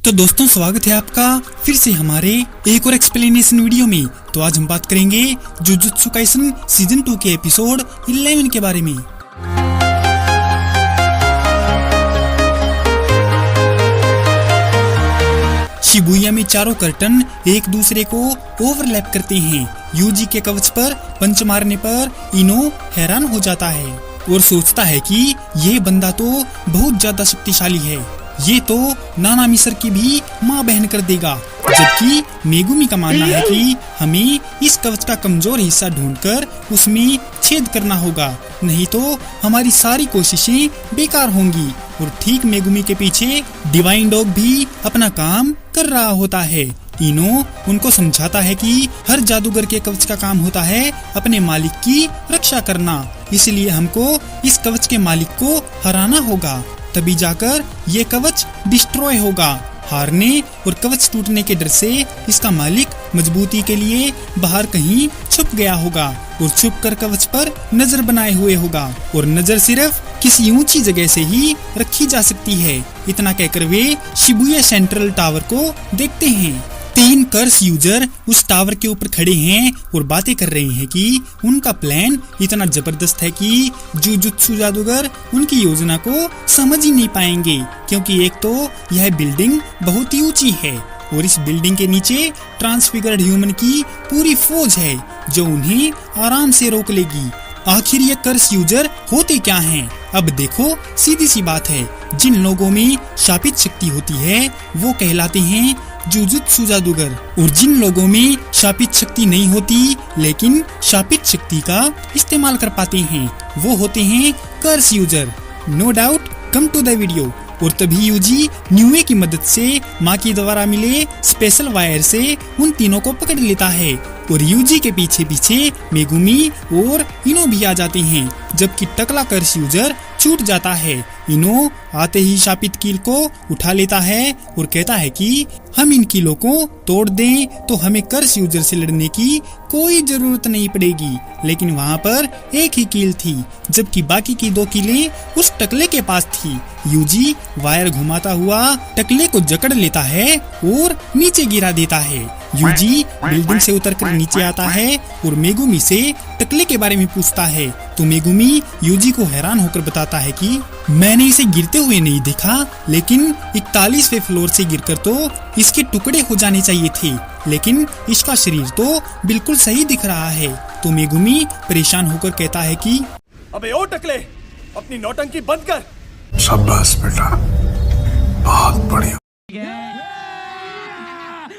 तो दोस्तों स्वागत है आपका फिर से हमारे एक और एक्सप्लेनेशन वीडियो में। तो आज हम बात करेंगे जुजुत्सु काइसन सीजन 2 के एपिसोड 11 के बारे में। शिबुया में चारों कर्टन एक दूसरे को ओवरलैप करते हैं। यूजी के कवच पर पंच मारने पर इनो हैरान हो जाता है और सोचता है कि ये बंदा तो बहुत ज्यादा शक्तिशाली है, ये तो नाना मिसर की भी माँ बहन कर देगा। जबकि मेगुमी का मानना है कि हमें इस कवच का कमजोर हिस्सा ढूंढकर उसमें छेद करना होगा, नहीं तो हमारी सारी कोशिशें बेकार होंगी। और ठीक मेगुमी के पीछे डिवाइन डॉग भी अपना काम कर रहा होता है। इनो उनको समझाता है कि हर जादूगर के कवच का काम होता है अपने मालिक की रक्षा करना, इसलिए हमको इस कवच के मालिक को हराना होगा, तभी जाकर ये कवच डिस्ट्रॉय होगा। हारने और कवच टूटने के डर से इसका मालिक मजबूती के लिए बाहर कहीं छुप गया होगा और छुप कर कवच पर नजर बनाए हुए होगा, और नजर सिर्फ किसी ऊंची जगह से ही रखी जा सकती है। इतना कहकर वे शिबुया सेंट्रल टावर को देखते हैं। 3 कर्स यूजर उस टावर के ऊपर खड़े हैं और बातें कर रहे हैं कि उनका प्लान इतना जबरदस्त है कि जुजुत्सु जादूगर उनकी योजना को समझ ही नहीं पाएंगे, क्योंकि एक तो यह बिल्डिंग बहुत ही ऊंची है और इस बिल्डिंग के नीचे ट्रांसफिगर्ड ह्यूमन की पूरी फौज है जो उन्हें आराम से रोक लेगी। आखिर ये कर्स यूजर होते क्या हैं? अब देखो, सीधी सी बात है, जिन लोगों में शापित शक्ति होती है वो कहलाते हैं जुजुत्सु जादूगर, और जिन लोगों में शापित शक्ति नहीं होती लेकिन शापित शक्ति का इस्तेमाल कर पाते हैं वो होते हैं कर्स user. No doubt, come to the video. और तभी यूजी न्यूए की मदद से माँ के द्वारा मिले स्पेशल वायर से उन तीनों को पकड़ लेता है, और यूजी के पीछे पीछे मेगुमी और इनो भी आ जाते हैं। जबकि टकला कर्स यूजर छूट जाता है। इनो आते ही शापित कील को उठा लेता है और कहता है कि हम इन कीलों को तोड़ दें तो हमें कर्स यूजर से लड़ने की कोई जरूरत नहीं पड़ेगी। लेकिन वहाँ पर एक ही कील थी, जबकि बाकी की 2 कीलें उस टकले के पास थी। यूजी वायर घुमाता हुआ टकले को जकड़ लेता है और नीचे गिरा देता है। यूजी बिल्डिंग से उतरकर नीचे आता है और मेगुमी से टकले के बारे में पूछता है, तो मेगुमी यूजी को हैरान होकर बताता है कि मैंने इसे गिरते हुए नहीं देखा, लेकिन 41वें फ्लोर से गिरकर तो इसके टुकड़े हो जाने चाहिए थे, लेकिन इसका शरीर तो बिल्कुल सही दिख रहा है। तो मेगुमी परेशान होकर कहता है कि अबे ओ टकले, अपनी नौटंकी बंद कर। शाबाश बेटा, बहुत बढ़िया।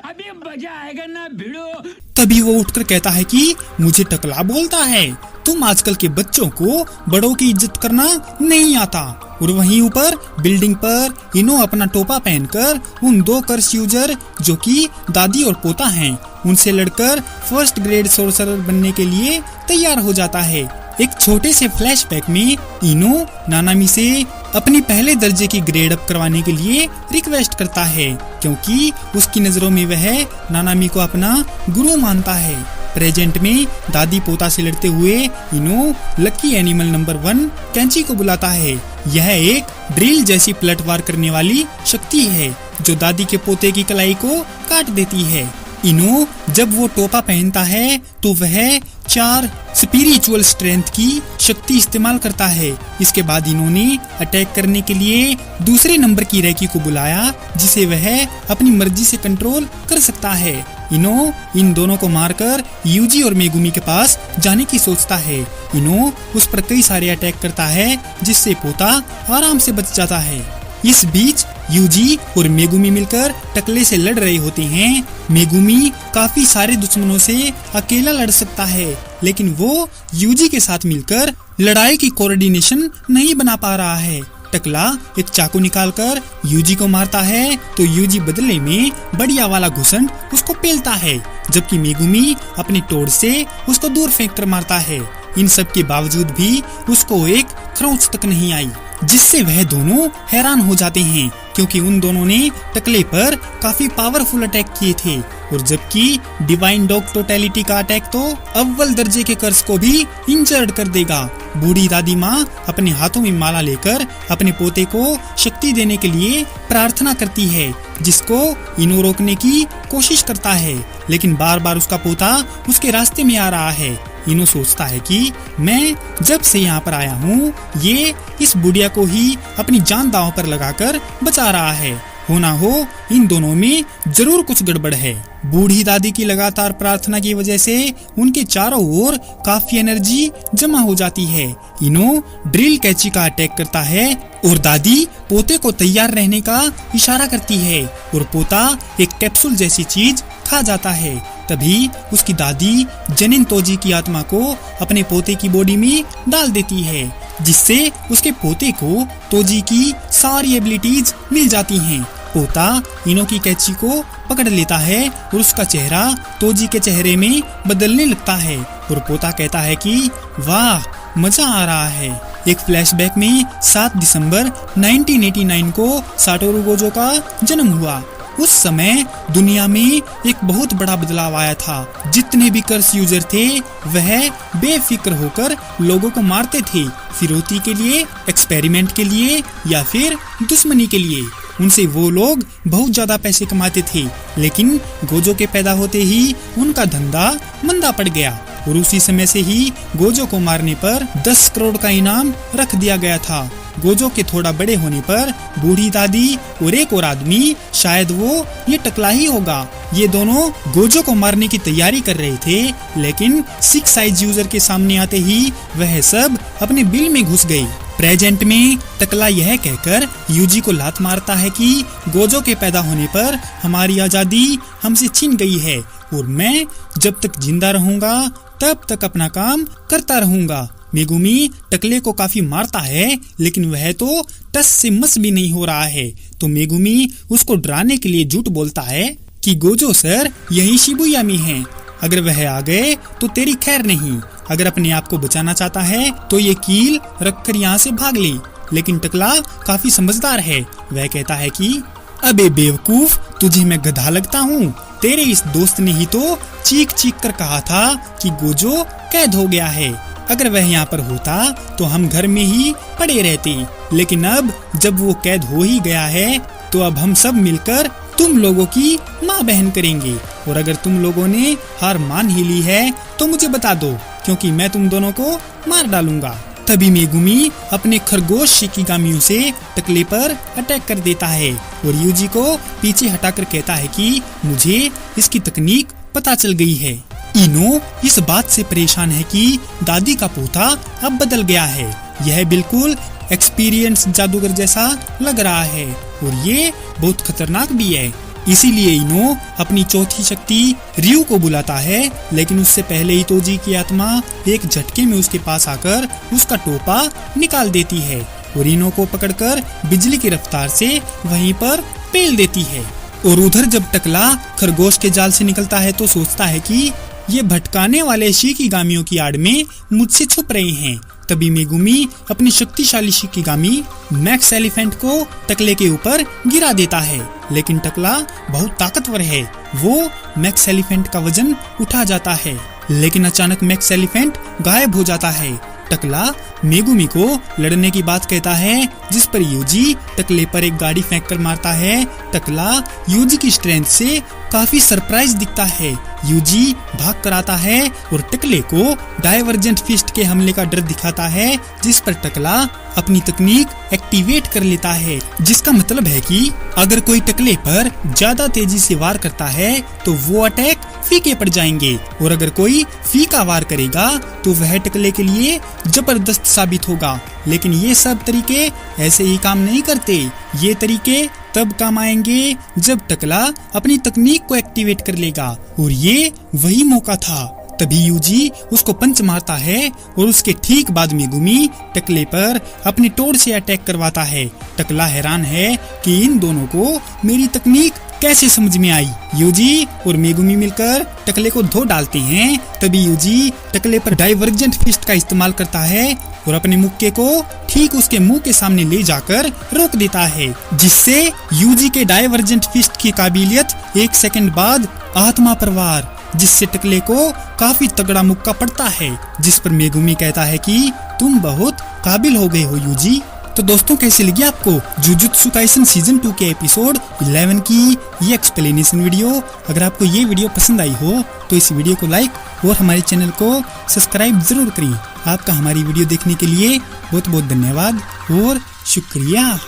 अभी मजा आएगा ना भिड़ो। तभी वो उठकर कहता है कि मुझे टकला बोलता है, तुम आजकल के बच्चों को बड़ों की इज्जत करना नहीं आता। और वहीं ऊपर बिल्डिंग पर इनो अपना टोपा पहनकर उन 2 कर्स यूजर जो कि दादी और पोता हैं उनसे लड़कर फर्स्ट ग्रेड सोर्सरर बनने के लिए तैयार हो जाता है। एक छोटे से फ्लैशबैक में इनो नानामी से अपनी पहले दर्जे की ग्रेड अप करवाने के लिए रिक्वेस्ट करता है, क्योंकि उसकी नजरों में वह नानामी को अपना गुरु मानता है। प्रेजेंट में दादी पोता से लड़ते हुए इनो लकी एनिमल नंबर 1 कैंची को बुलाता है। यह एक ड्रिल जैसी पलटवार करने वाली शक्ति है जो दादी के पोते की कलाई को काट देती है। इनो जब वो टोपा पहनता है तो वह 4 स्पिरिचुअल स्ट्रेंथ की शक्ति इस्तेमाल करता है। इसके बाद इन्होंने अटैक करने के लिए दूसरे नंबर की रैकी को बुलाया, जिसे वह अपनी मर्जी से कंट्रोल कर सकता है। इनो इन दोनों को मारकर यूजी और मेगुमी के पास जाने की सोचता है। इनो उस पर कई सारे अटैक करता है, जिससे पोता आराम से बच जाता है। इस बीच यूजी और मेगुमी मिलकर टकले से लड़ रहे होते हैं। मेगुमी काफी सारे दुश्मनों से अकेला लड़ सकता है, लेकिन वो यूजी के साथ मिलकर लड़ाई की कोऑर्डिनेशन नहीं बना पा रहा है। टकला एक चाकू निकालकर यूजी को मारता है तो यूजी बदले में बढ़िया वाला घुसंड उसको पेलता है, जबकि मेगुमी अपनी टोड़ से उसको दूर फेंक कर मारता है। इन सब के बावजूद भी उसको एक खरोंच तक नहीं आई, जिससे वह दोनों हैरान हो जाते हैं क्योंकि उन दोनों ने टकले पर काफी पावरफुल अटैक किए थे। और जबकि डिवाइन डॉग टोटलिटी का अटैक तो अव्वल दर्जे के कर्स को भी इंजर्ड कर देगा। बूढ़ी दादी माँ अपने हाथों में माला लेकर अपने पोते को शक्ति देने के लिए प्रार्थना करती है, जिसको इनो रोकने की कोशिश करता है, लेकिन बार बार उसका पोता उसके रास्ते में आ रहा है। इनो सोचता है कि मैं जब से यहाँ पर आया हूँ ये इस बुढ़िया को ही अपनी जान दांव पर लगाकर बचा रहा है। हो ना हो इन दोनों में जरूर कुछ गड़बड़ है। बूढ़ी दादी की लगातार प्रार्थना की वजह से उनके चारों ओर काफी एनर्जी जमा हो जाती है। इनो ड्रिल कैची का अटैक करता है और दादी पोते को तैयार रहने का इशारा करती है और पोता एक कैप्सूल जैसी चीज खा जाता है। तभी उसकी दादी जनिन तोजी की आत्मा को अपने पोते की बॉडी में डाल देती है, जिससे उसके पोते को तोजी की सारी एबिलिटीज मिल जाती हैं। पोता इनो की कैची को पकड़ लेता है और उसका चेहरा तोजी के चेहरे में बदलने लगता है और पोता कहता है कि वाह मजा आ रहा है। एक फ्लैशबैक में 7 दिसंबर 1989 को साटोरू गोजो का जन्म हुआ। उस समय दुनिया में एक बहुत बड़ा बदलाव आया था। जितने भी कर्स यूजर थे वह बेफिक्र होकर लोगों को मारते थे, फिरौती के लिए, एक्सपेरिमेंट के लिए या फिर दुश्मनी के लिए। उनसे वो लोग बहुत ज्यादा पैसे कमाते थे, लेकिन गोजो के पैदा होते ही उनका धंधा मंदा पड़ गया और उसी समय से ही गोजो को मारने पर 10 करोड़ का इनाम रख दिया गया था। गोजो के थोड़ा बड़े होने पर बूढ़ी दादी और एक और आदमी, शायद वो ये टकला ही होगा, ये दोनों गोजो को मारने की तैयारी कर रहे थे, लेकिन 6 साइज यूजर के सामने आते ही वह सब अपने बिल में घुस गए। प्रेजेंट में टकला यह कहकर यूजी को लात मारता है कि गोजो के पैदा होने पर हमारी आजादी हमसे छीन गई है और मैं जब तक जिंदा रहूंगा तब तक अपना काम करता रहूंगा। मेगुमी टकले को काफी मारता है, लेकिन वह तो टस से मस भी नहीं हो रहा है, तो मेगुमी उसको डराने के लिए झूठ बोलता है कि गोजो सर यही शिबुया में है, अगर वह आ गए तो तेरी खैर नहीं, अगर अपने आप को बचाना चाहता है तो ये कील रखकर यहाँ से भाग ले। लेकिन टकला काफी समझदार है, वह कहता है कि अबे बेवकूफ, तुझे मैं गधा लगता हूँ? तेरे इस दोस्त ने ही तो चीख चीख कर कहा था कि गोजो कैद हो गया है, अगर वह यहाँ पर होता तो हम घर में ही पड़े रहते, लेकिन अब जब वो कैद हो ही गया है तो अब हम सब मिलकर तुम लोगों की माँ बहन करेंगे, और अगर तुम लोगों ने हार मान ही ली है तो मुझे बता दो, क्योंकि मैं तुम दोनों को मार डालूंगा। तभी मेगुमी अपने खरगोश शिकिगामियों से टकले पर अटैक कर देता है और यूजी को पीछे हटाकर कहता है कि मुझे इसकी तकनीक पता चल गई है। इनो इस बात से परेशान है कि दादी का पोता अब बदल गया है, यह बिल्कुल एक्सपीरियंस जादूगर जैसा लग रहा है और ये बहुत खतरनाक भी है। इसीलिए इनो अपनी चौथी शक्ति रियू को बुलाता है, लेकिन उससे पहले ही तोजी की आत्मा एक झटके में उसके पास आकर उसका टोपा निकाल देती है और इनो को पकड़कर बिजली की रफ्तार से वहीं पर पेल देती है। और उधर जब टकला खरगोश के जाल से निकलता है तो सोचता है कि ये भटकाने वाले शिकिगामियों की आड़ में मुझसे छुप रहे हैं। तभी मेगुमी अपनी शक्तिशाली शिकिगामी मैक्स एलिफेंट को टकले के ऊपर गिरा देता है, लेकिन टकला बहुत ताकतवर है, वो मैक्स एलिफेंट का वजन उठा जाता है, लेकिन अचानक मैक्स एलिफेंट गायब हो जाता है। टकला मेगुमी को लड़ने की बात कहता है, जिस पर यूजी टकले पर एक गाड़ी फेंक कर मारता है। टकला यूजी की स्ट्रेंथ से काफी सरप्राइज दिखता है। यूजी भाग कर आता है और टकले को डाइवर्जेंट फिस्ट के हमले का डर दिखाता है, जिस पर टकला अपनी तकनीक एक्टिवेट कर लेता है, जिसका मतलब है कि अगर कोई टकले पर ज्यादा तेजी से वार करता है तो वो अटैक फीके पड़ जाएंगे, और अगर कोई फीका वार करेगा तो वह टकले के लिए जबरदस्त साबित होगा। लेकिन ये सब तरीके ऐसे ही काम नहीं करते, ये तरीके तब काम आएंगे जब टकला अपनी तकनीक को एक्टिवेट कर लेगा, और ये वही मौका था। तभी यूजी उसको पंच मारता है और उसके ठीक बाद मेगुमी टकले पर अपनी टोर से अटैक करवाता है। टकला हैरान है कि इन दोनों को मेरी तकनीक कैसे समझ में आई। यूजी और मेगुमी मिलकर टकले को धो डालते हैं। तभी यूजी टकले पर डाइवर्जेंट फिस्ट का इस्तेमाल करता है और अपने मुक्के को ठीक उसके मुंह के सामने ले जाकर रोक देता है, जिससे यूजी के डाइवर्जेंट फिस्ट की काबिलियत 1 सेकंड बाद आत्मा प्रवार, जिससे टकले को काफी तगड़ा मुक्का पड़ता है, जिस पर मेगुमी कहता है कि तुम बहुत काबिल हो गए हो यूजी। तो दोस्तों कैसे लगी आपको जुजुत्सु काइसन सीजन 2 के एपिसोड 11 की ये एक्सप्लेनेशन वीडियो। अगर आपको ये वीडियो पसंद आई हो तो इस वीडियो को लाइक और हमारे चैनल को सब्सक्राइब जरूर करें। आपका हमारी वीडियो देखने के लिए बहुत बहुत धन्यवाद और शुक्रिया।